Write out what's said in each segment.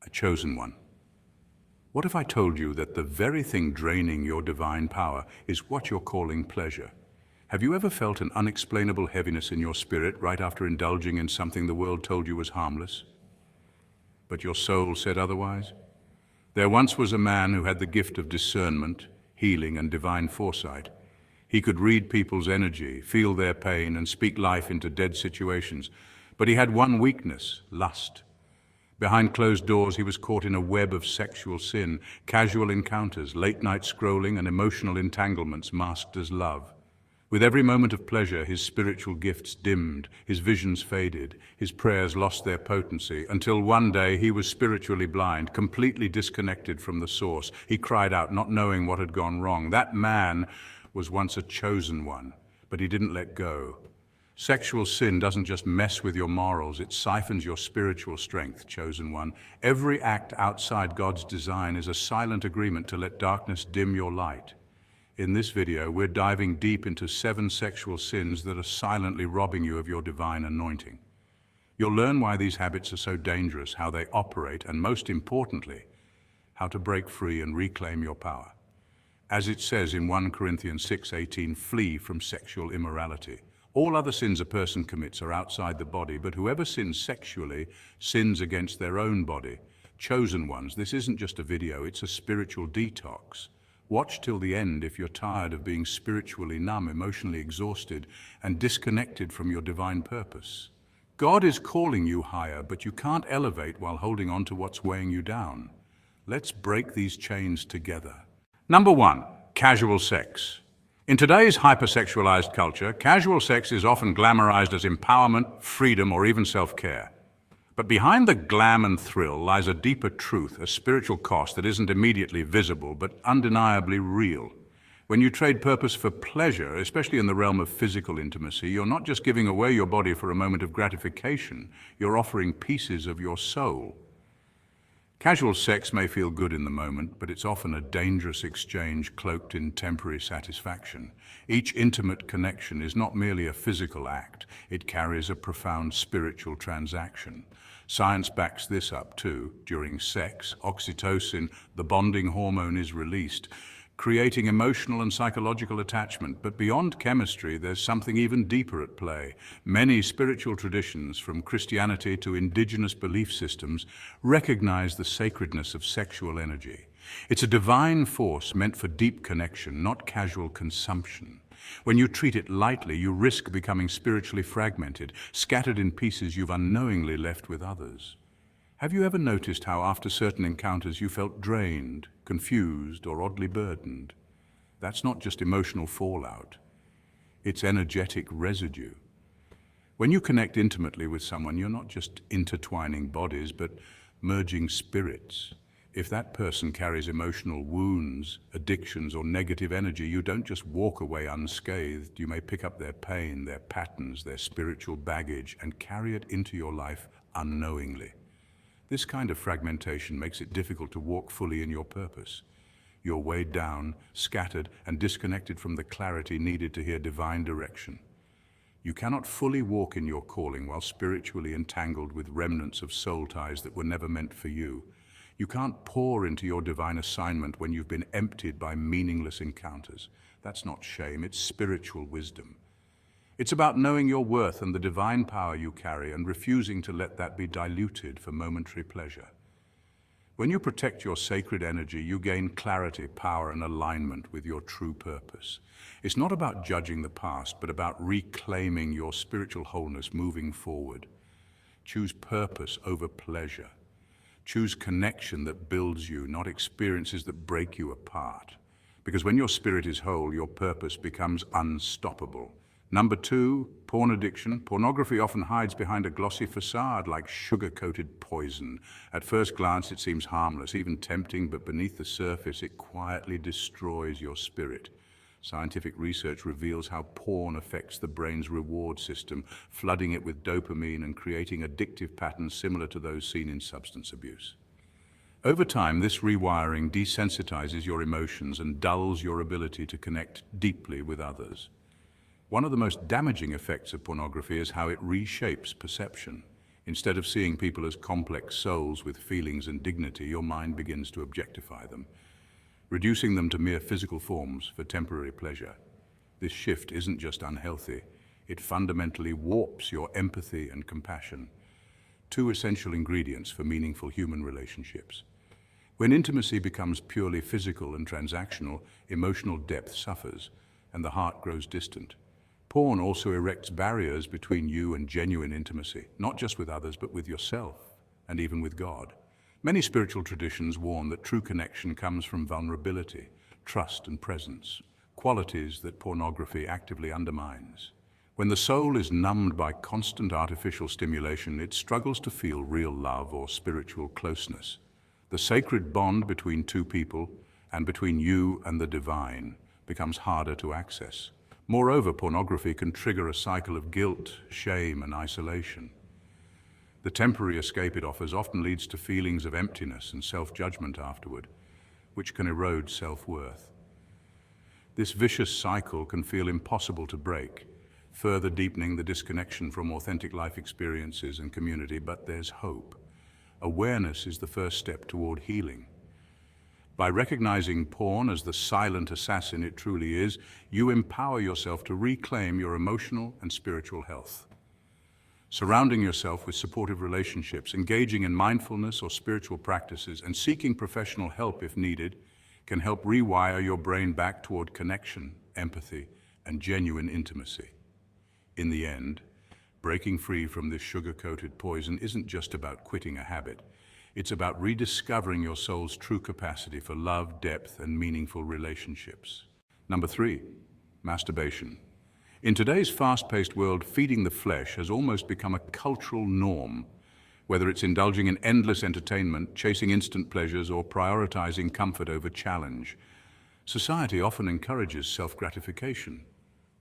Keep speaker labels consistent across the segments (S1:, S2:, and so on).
S1: a chosen one. What if I told you that the very thing draining your divine power is what you're calling pleasure? Have you ever felt an unexplainable heaviness in your spirit right after indulging in something the world told you was harmless? But your soul said otherwise? There once was a man who had the gift of discernment, healing, and divine foresight. He could read people's energy, feel their pain, and speak life into dead situations. But he had one weakness: lust. Behind closed doors, he was caught in a web of sexual sin, casual encounters, late-night scrolling, and emotional entanglements masked as love. With every moment of pleasure, his spiritual gifts dimmed, his visions faded, his prayers lost their potency, until one day he was spiritually blind, completely disconnected from the source. He cried out, not knowing what had gone wrong. That man was once a chosen one, but he didn't let go. Sexual sin doesn't just mess with your morals, it siphons your spiritual strength, chosen one. Every act outside God's design is a silent agreement to let darkness dim your light. In this video, we're diving deep into 7 sexual sins that are silently robbing you of your divine anointing. You'll learn why these habits are so dangerous, how they operate, and most importantly, how to break free and reclaim your power. As it says in 1 Corinthians 6:18, flee from sexual immorality. All other sins a person commits are outside the body, but whoever sins sexually sins against their own body. Chosen ones, this isn't just a video, it's a spiritual detox. Watch till the end if you're tired of being spiritually numb, emotionally exhausted, and disconnected from your divine purpose. God is calling you higher, but you can't elevate while holding on to what's weighing you down. Let's break these chains together. Number 1, casual sex. In today's hypersexualized culture, casual sex is often glamorized as empowerment, freedom, or even self-care. But behind the glam and thrill lies a deeper truth, a spiritual cost that isn't immediately visible, but undeniably real. When you trade purpose for pleasure, especially in the realm of physical intimacy, you're not just giving away your body for a moment of gratification, you're offering pieces of your soul. Casual sex may feel good in the moment, but it's often a dangerous exchange cloaked in temporary satisfaction. Each intimate connection is not merely a physical act, it carries a profound spiritual transaction. Science backs this up too. During sex, oxytocin, the bonding hormone, is released, creating emotional and psychological attachment. But beyond chemistry, there's something even deeper at play. Many spiritual traditions, from Christianity to indigenous belief systems, recognize the sacredness of sexual energy. It's a divine force meant for deep connection, not casual consumption. When you treat it lightly, you risk becoming spiritually fragmented, scattered in pieces you've unknowingly left with others. Have you ever noticed how after certain encounters you felt drained, confused, or oddly burdened? That's not just emotional fallout. It's energetic residue. When you connect intimately with someone, you're not just intertwining bodies, but merging spirits. If that person carries emotional wounds, addictions, or negative energy, you don't just walk away unscathed. You may pick up their pain, their patterns, their spiritual baggage, and carry it into your life unknowingly. This kind of fragmentation makes it difficult to walk fully in your purpose. You're weighed down, scattered, and disconnected from the clarity needed to hear divine direction. You cannot fully walk in your calling while spiritually entangled with remnants of soul ties that were never meant for you. You can't pour into your divine assignment when you've been emptied by meaningless encounters. That's not shame, it's spiritual wisdom. It's about knowing your worth and the divine power you carry and refusing to let that be diluted for momentary pleasure. When you protect your sacred energy, you gain clarity, power, and alignment with your true purpose. It's not about judging the past, but about reclaiming your spiritual wholeness moving forward. Choose purpose over pleasure. Choose connection that builds you, not experiences that break you apart. Because when your spirit is whole, your purpose becomes unstoppable. Number 2, porn addiction. Pornography often hides behind a glossy facade like sugar-coated poison. At first glance, it seems harmless, even tempting, but beneath the surface, it quietly destroys your spirit. Scientific research reveals how porn affects the brain's reward system, flooding it with dopamine and creating addictive patterns similar to those seen in substance abuse. Over time, this rewiring desensitizes your emotions and dulls your ability to connect deeply with others. One of the most damaging effects of pornography is how it reshapes perception. Instead of seeing people as complex souls with feelings and dignity, your mind begins to objectify them, reducing them to mere physical forms for temporary pleasure. This shift isn't just unhealthy, it fundamentally warps your empathy and compassion, two essential ingredients for meaningful human relationships. When intimacy becomes purely physical and transactional, emotional depth suffers, and the heart grows distant. Porn also erects barriers between you and genuine intimacy, not just with others, but with yourself, and even with God. Many spiritual traditions warn that true connection comes from vulnerability, trust, and presence, qualities that pornography actively undermines. When the soul is numbed by constant artificial stimulation, it struggles to feel real love or spiritual closeness. The sacred bond between two people and between you and the divine becomes harder to access. Moreover, pornography can trigger a cycle of guilt, shame, and isolation. The temporary escape it offers often leads to feelings of emptiness and self-judgment afterward, which can erode self-worth. This vicious cycle can feel impossible to break, further deepening the disconnection from authentic life experiences and community, but there's hope. Awareness is the first step toward healing. By recognizing porn as the silent assassin it truly is, you empower yourself to reclaim your emotional and spiritual health. Surrounding yourself with supportive relationships, engaging in mindfulness or spiritual practices, and seeking professional help if needed can help rewire your brain back toward connection, empathy, and genuine intimacy. In the end, breaking free from this sugar-coated poison isn't just about quitting a habit. It's about rediscovering your soul's true capacity for love, depth, and meaningful relationships. Number 3, masturbation. In today's fast-paced world, feeding the flesh has almost become a cultural norm. Whether it's indulging in endless entertainment, chasing instant pleasures, or prioritizing comfort over challenge, society often encourages self-gratification,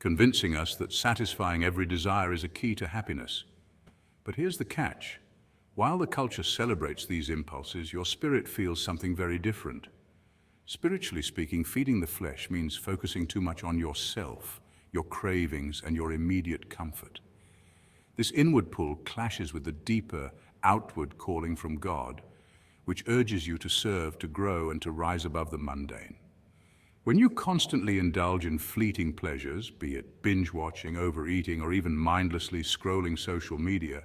S1: convincing us that satisfying every desire is a key to happiness. But here's the catch. While the culture celebrates these impulses, your spirit feels something very different. Spiritually speaking, feeding the flesh means focusing too much on yourself, your cravings, and your immediate comfort. This inward pull clashes with the deeper, outward calling from God, which urges you to serve, to grow, and to rise above the mundane. When you constantly indulge in fleeting pleasures, be it binge-watching, overeating, or even mindlessly scrolling social media,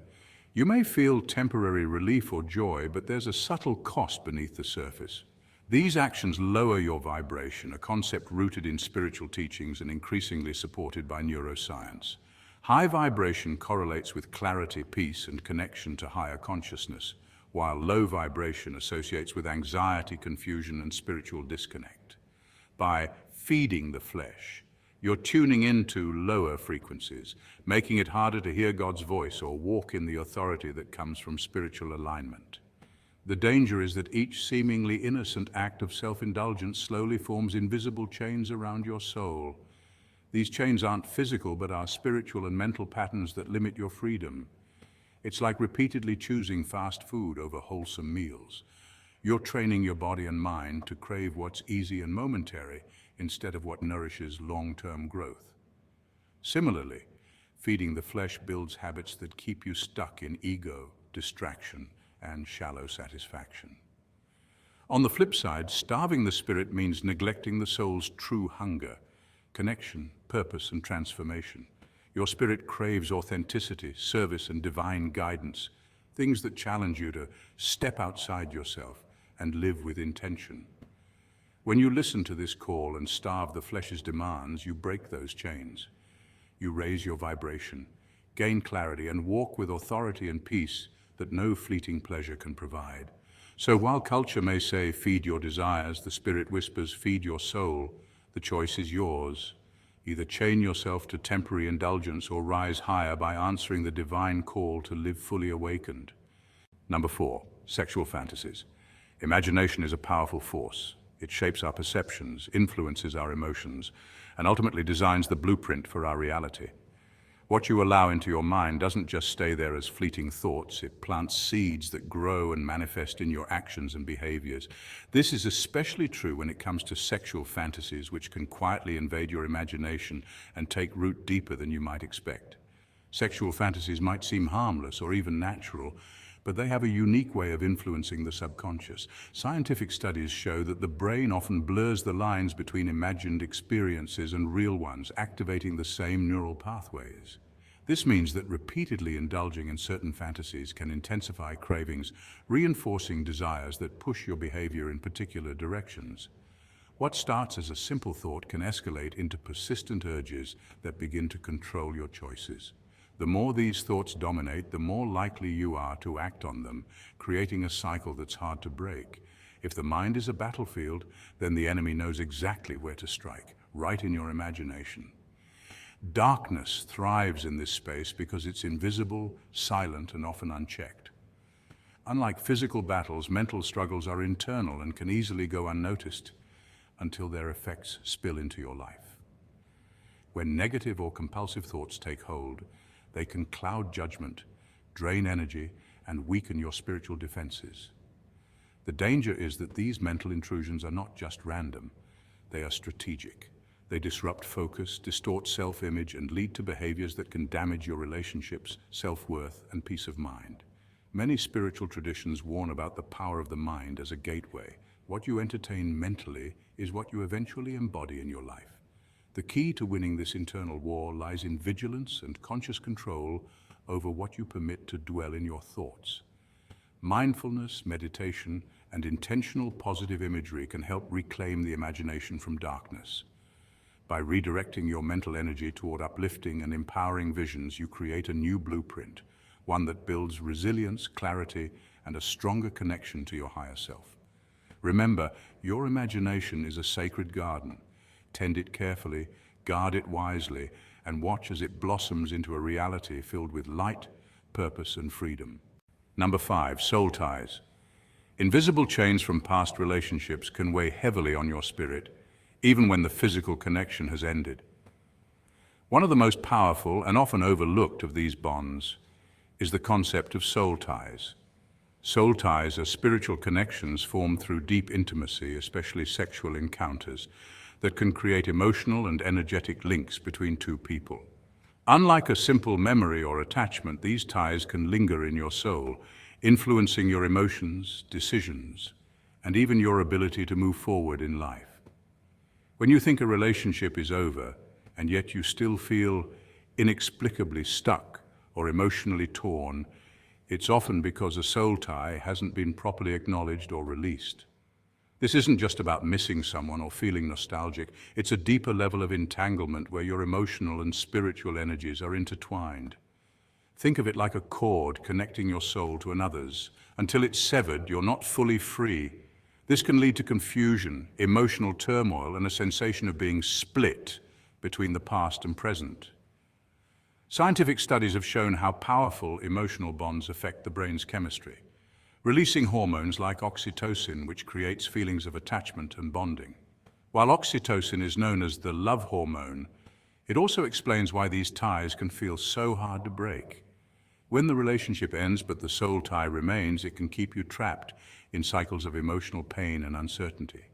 S1: you may feel temporary relief or joy, but there's a subtle cost beneath the surface. These actions lower your vibration, a concept rooted in spiritual teachings and increasingly supported by neuroscience. High vibration correlates with clarity, peace, and connection to higher consciousness, while low vibration associates with anxiety, confusion, and spiritual disconnect. By feeding the flesh, you're tuning into lower frequencies, making it harder to hear God's voice or walk in the authority that comes from spiritual alignment. The danger is that each seemingly innocent act of self-indulgence slowly forms invisible chains around your soul. These chains aren't physical, but are spiritual and mental patterns that limit your freedom. It's like repeatedly choosing fast food over wholesome meals. You're training your body and mind to crave what's easy and momentary, instead of what nourishes long-term growth. Similarly, feeding the flesh builds habits that keep you stuck in ego, distraction, and shallow satisfaction. On the flip side, starving the spirit means neglecting the soul's true hunger, connection, purpose, and transformation. Your spirit craves authenticity, service, and divine guidance, things that challenge you to step outside yourself and live with intention. When you listen to this call and starve the flesh's demands, you break those chains. You raise your vibration, gain clarity, and walk with authority and peace that no fleeting pleasure can provide. So while culture may say, feed your desires, the Spirit whispers, feed your soul. The choice is yours. Either chain yourself to temporary indulgence or rise higher by answering the divine call to live fully awakened. Number 4, sexual fantasies. Imagination is a powerful force. It shapes our perceptions, influences our emotions, and ultimately designs the blueprint for our reality. What you allow into your mind doesn't just stay there as fleeting thoughts, it plants seeds that grow and manifest in your actions and behaviors. This is especially true when it comes to sexual fantasies, which can quietly invade your imagination and take root deeper than you might expect. Sexual fantasies might seem harmless or even natural, but they have a unique way of influencing the subconscious. Scientific studies show that the brain often blurs the lines between imagined experiences and real ones, activating the same neural pathways. This means that repeatedly indulging in certain fantasies can intensify cravings, reinforcing desires that push your behavior in particular directions. What starts as a simple thought can escalate into persistent urges that begin to control your choices. The more these thoughts dominate, the more likely you are to act on them, creating a cycle that's hard to break. If the mind is a battlefield, then the enemy knows exactly where to strike, right in your imagination. Darkness thrives in this space because it's invisible, silent, and often unchecked. Unlike physical battles, mental struggles are internal and can easily go unnoticed until their effects spill into your life. When negative or compulsive thoughts take hold, they can cloud judgment, drain energy, and weaken your spiritual defenses. The danger is that these mental intrusions are not just random, they are strategic. They disrupt focus, distort self-image, and lead to behaviors that can damage your relationships, self-worth, and peace of mind. Many spiritual traditions warn about the power of the mind as a gateway. What you entertain mentally is what you eventually embody in your life. The key to winning this internal war lies in vigilance and conscious control over what you permit to dwell in your thoughts. Mindfulness, meditation, and intentional positive imagery can help reclaim the imagination from darkness. By redirecting your mental energy toward uplifting and empowering visions, you create a new blueprint, one that builds resilience, clarity, and a stronger connection to your higher self. Remember, your imagination is a sacred garden. Tend it carefully, guard it wisely, and watch as it blossoms into a reality filled with light, purpose, and freedom. Number 5, soul ties. Invisible chains from past relationships can weigh heavily on your spirit, even when the physical connection has ended. One of the most powerful and often overlooked of these bonds is the concept of soul ties. Soul ties are spiritual connections formed through deep intimacy, especially sexual encounters, that can create emotional and energetic links between two people. Unlike a simple memory or attachment, these ties can linger in your soul, influencing your emotions, decisions, and even your ability to move forward in life. When you think a relationship is over, and yet you still feel inexplicably stuck or emotionally torn, it's often because a soul tie hasn't been properly acknowledged or released. This isn't just about missing someone or feeling nostalgic. It's a deeper level of entanglement where your emotional and spiritual energies are intertwined. Think of it like a cord connecting your soul to another's. Until it's severed, you're not fully free. This can lead to confusion, emotional turmoil, and a sensation of being split between the past and present. Scientific studies have shown how powerful emotional bonds affect the brain's chemistry, releasing hormones like oxytocin, which creates feelings of attachment and bonding. While oxytocin is known as the love hormone, it also explains why these ties can feel so hard to break. When the relationship ends but the soul tie remains, it can keep you trapped in cycles of emotional pain and uncertainty.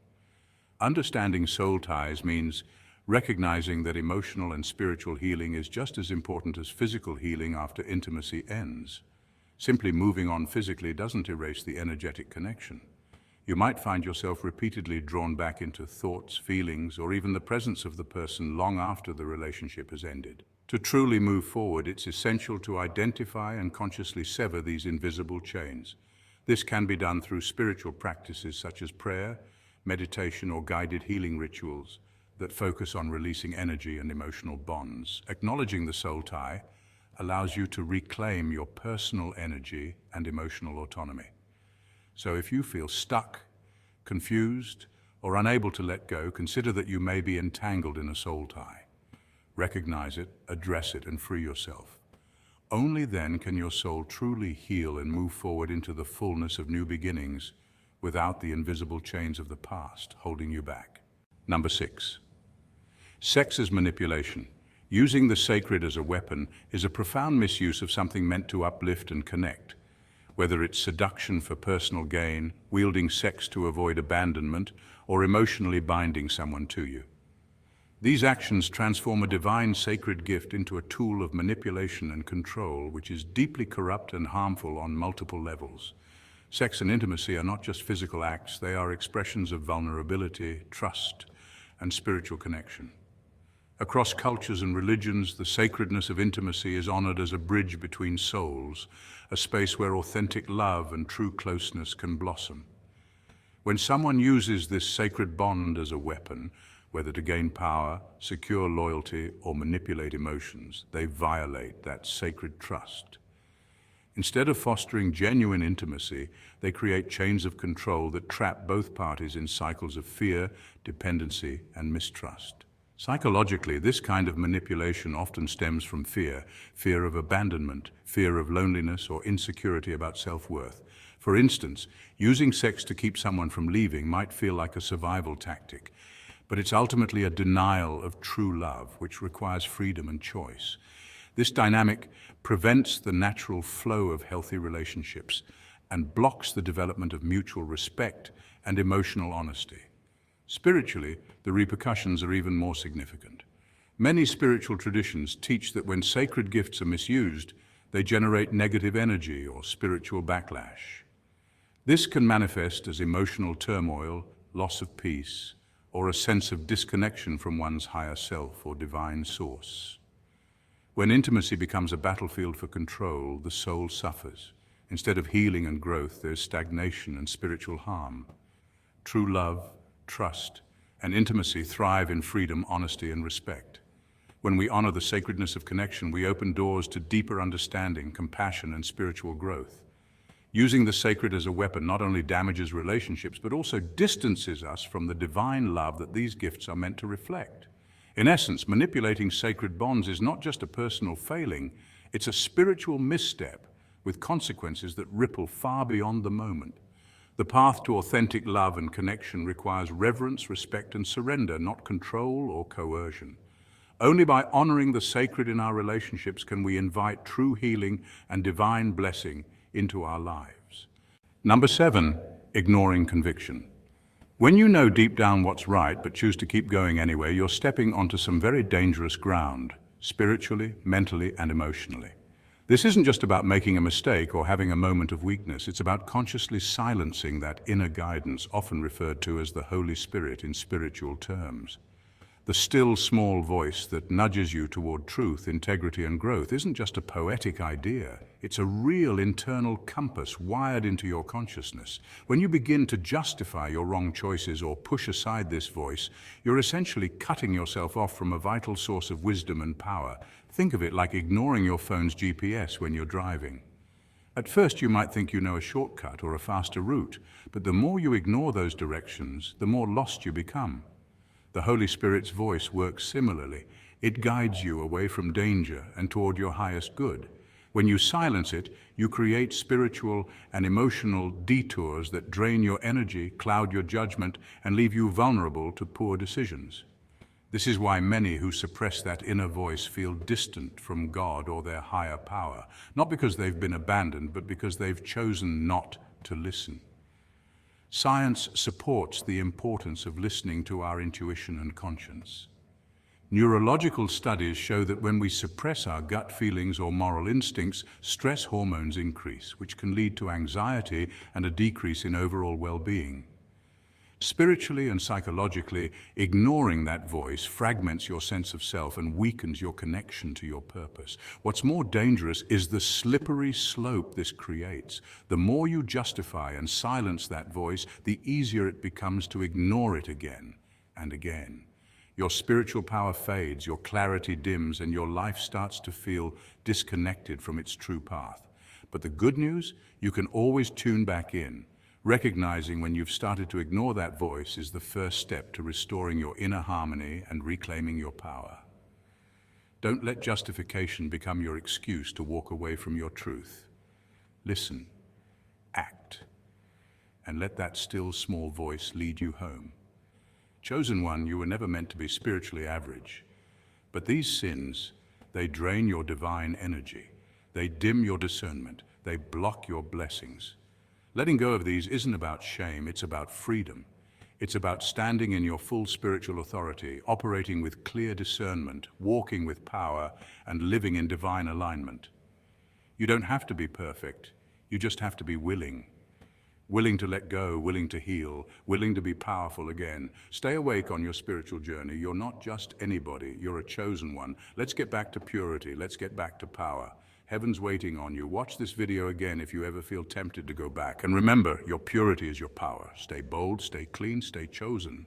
S1: Understanding soul ties means recognizing that emotional and spiritual healing is just as important as physical healing after intimacy ends. Simply moving on physically doesn't erase the energetic connection. You might find yourself repeatedly drawn back into thoughts, feelings, or even the presence of the person long after the relationship has ended. To truly move forward, it's essential to identify and consciously sever these invisible chains. This can be done through spiritual practices such as prayer, meditation, or guided healing rituals that focus on releasing energy and emotional bonds. Acknowledging the soul tie allows you to reclaim your personal energy and emotional autonomy. So if you feel stuck, confused, or unable to let go, consider that you may be entangled in a soul tie. Recognize it, address it, and free yourself. Only then can your soul truly heal and move forward into the fullness of new beginnings without the invisible chains of the past holding you back. Number 6. Sex as manipulation. Using the sacred as a weapon is a profound misuse of something meant to uplift and connect. Whether it's seduction for personal gain, wielding sex to avoid abandonment, or emotionally binding someone to you. These actions transform a divine sacred gift into a tool of manipulation and control, which is deeply corrupt and harmful on multiple levels. Sex and intimacy are not just physical acts, they are expressions of vulnerability, trust, and spiritual connection. Across cultures and religions, the sacredness of intimacy is honored as a bridge between souls, a space where authentic love and true closeness can blossom. When someone uses this sacred bond as a weapon, whether to gain power, secure loyalty, or manipulate emotions, they violate that sacred trust. Instead of fostering genuine intimacy, they create chains of control that trap both parties in cycles of fear, dependency, and mistrust. Psychologically, this kind of manipulation often stems from fear, fear of abandonment, fear of loneliness, or insecurity about self-worth. For instance, using sex to keep someone from leaving might feel like a survival tactic, but it's ultimately a denial of true love, which requires freedom and choice. This dynamic prevents the natural flow of healthy relationships and blocks the development of mutual respect and emotional honesty. Spiritually, the repercussions are even more significant. Many spiritual traditions teach that when sacred gifts are misused, they generate negative energy or spiritual backlash. This can manifest as emotional turmoil, loss of peace, or a sense of disconnection from one's higher self or divine source. When intimacy becomes a battlefield for control, the soul suffers. Instead of healing and growth, there's stagnation and spiritual harm. True love, trust, and intimacy thrive in freedom, honesty, and respect. When we honor the sacredness of connection, we open doors to deeper understanding, compassion, and spiritual growth. Using the sacred as a weapon not only damages relationships, but also distances us from the divine love that these gifts are meant to reflect. In essence, manipulating sacred bonds is not just a personal failing, it's a spiritual misstep with consequences that ripple far beyond the moment. The path to authentic love and connection requires reverence, respect, and surrender, not control or coercion. Only by honoring the sacred in our relationships can we invite true healing and divine blessing into our lives. Number 7, ignoring conviction. When you know deep down what's right but choose to keep going anyway, you're stepping onto some very dangerous ground, spiritually, mentally, and emotionally. This isn't just about making a mistake or having a moment of weakness. It's about consciously silencing that inner guidance, often referred to as the Holy Spirit in spiritual terms. The still, small voice that nudges you toward truth, integrity, and growth isn't just a poetic idea. It's a real internal compass wired into your consciousness. When you begin to justify your wrong choices or push aside this voice, you're essentially cutting yourself off from a vital source of wisdom and power. Think of it like ignoring your phone's GPS when you're driving. At first, you might think you know a shortcut or a faster route, but the more you ignore those directions, the more lost you become. The Holy Spirit's voice works similarly. It guides you away from danger and toward your highest good. When you silence it, you create spiritual and emotional detours that drain your energy, cloud your judgment, and leave you vulnerable to poor decisions. This is why many who suppress that inner voice feel distant from God or their higher power, not because they've been abandoned, but because they've chosen not to listen. Science supports the importance of listening to our intuition and conscience. Neurological studies show that when we suppress our gut feelings or moral instincts, stress hormones increase, which can lead to anxiety and a decrease in overall well-being. Spiritually and psychologically, ignoring that voice fragments your sense of self and weakens your connection to your purpose. What's more dangerous is the slippery slope this creates. The more you justify and silence that voice, the easier it becomes to ignore it again and again. Your spiritual power fades, your clarity dims, and your life starts to feel disconnected from its true path. But the good news, you can always tune back in. Recognizing when you've started to ignore that voice is the first step to restoring your inner harmony and reclaiming your power. Don't let justification become your excuse to walk away from your truth. Listen, act, and let that still small voice lead you home. Chosen one, you were never meant to be spiritually average. But these sins, they drain your divine energy. They dim your discernment. They block your blessings. Letting go of these isn't about shame, it's about freedom. It's about standing in your full spiritual authority, operating with clear discernment, walking with power, and living in divine alignment. You don't have to be perfect. You just have to be willing. Willing to let go, willing to heal, willing to be powerful again. Stay awake on your spiritual journey. You're not just anybody, you're a chosen one. Let's get back to purity, let's get back to power. Heaven's waiting on you. Watch this video again if you ever feel tempted to go back. And remember, your purity is your power. Stay bold, stay clean, stay chosen.